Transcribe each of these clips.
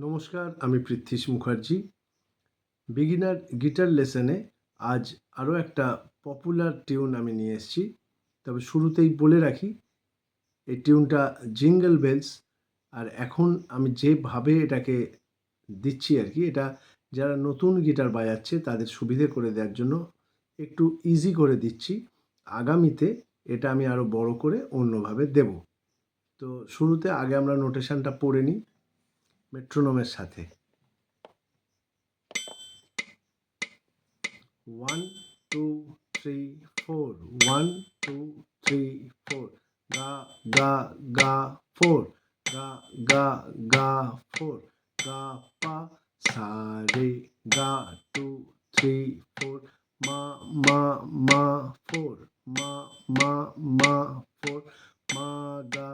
নমস্কার, আমি Prithwish Mukherjee. Beginner guitar লেসনে আজ আরও একটা পপুলার টিউন আমি নিয়ে এসেছি। তবে শুরুতেই বলে রাখি, এই টিউনটা জিঙ্গল বেলস। আর এখন আমি যেভাবে এটাকে দিচ্ছি আর কি, এটা যারা নতুন গিটার বাজাচ্ছে তাদের সুবিধে করে দেওয়ার জন্য একটু ইজি করে দিচ্ছি। আগামীতে এটা আমি আরও বড় করে অন্যভাবে দেব। তো শুরুতে আগে আমরা নোটেশনটা পড়ে নিই মেট্রোনোমের সাথে। 1 2 3 4 1 2 3 4 ga ga ga 4 ga ga ga 4 ga pa sa re ga 2 3 4 ma ma ma 4 ma ma ma 4 ma ga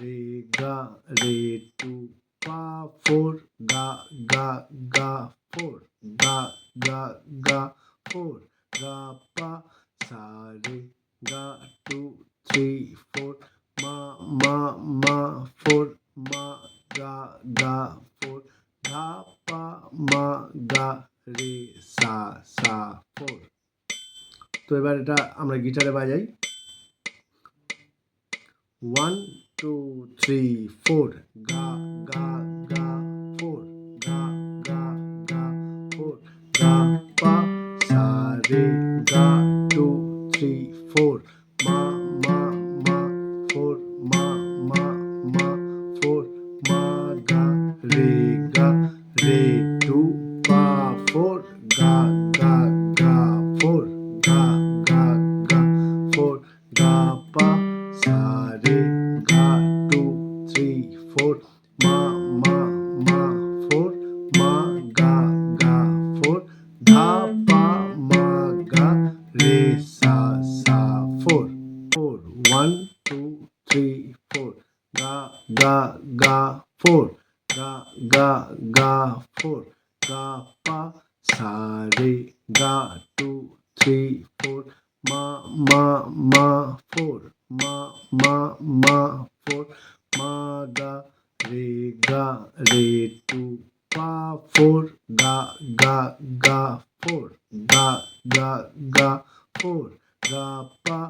re 2 pa 4 ga ga ga 4 ga ga ga 4 ga pa sa re ga 2 3 4 ma ma ma 4 ma ga ga 4 ga pa ma ga re sa 4। তো এবার এটা আমরা গিটারে বাজাই। 1 2 3 4 ga ga ga 4 ga ga ga 4 ga pa sa re ga 2 3 4 ma ma ma 4 ma ma ma 4 ma ga re 2 pa 4 ga ga ga 4 ga ga ga 4 ga pa sa re ga 2 3 4 ma ma ma 4 ma ga ga 4 dha pa ma ga re sa 4 4 1 2 3 4 ga ga ga 4 ga ga ga 4 ga pa sa re ga 2 3 4 ma ma ma 4 ma ma ma 4 ma ga re 2 pa 4 ga ga ga 4 ga ga ga 4 ga pa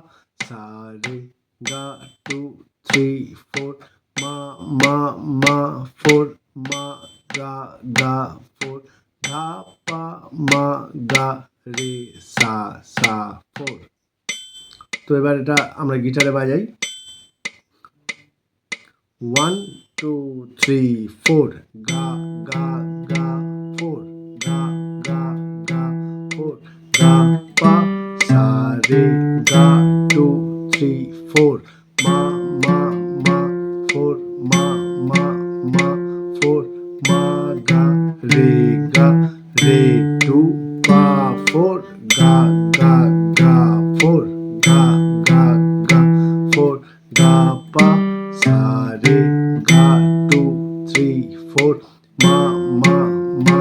sa re ga 2 3 4 ma ma ma 4 ma ga ga 4 dha pa ma ga re sa 4। তো এবার এটা আমরা গিটারে বাজাই। 1 2 3 4 ga ga ga 4 ga ga ga 4 ga pa sa re ga 2 3 4 ma ma ma 4 ma ma ma 4 ma ga re 2 pa 4 ga ga ga 4 ga ga ga 4 ga pa sa re ga 2 3 4 ma ma ma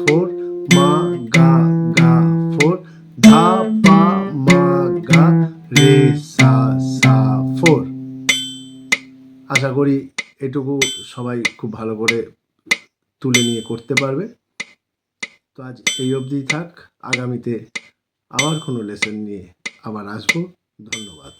4 ma ga ga 4 dha pa ma ga re sa 4। আশা করি এটুকু সবাই খুব ভালো করে তুলে নিয়ে করতে পারবে। তো আজ এই অবধিই থাক। আগামীতে আবার কোনো লেসন নিয়ে আবার আসবো। ধন্যবাদ।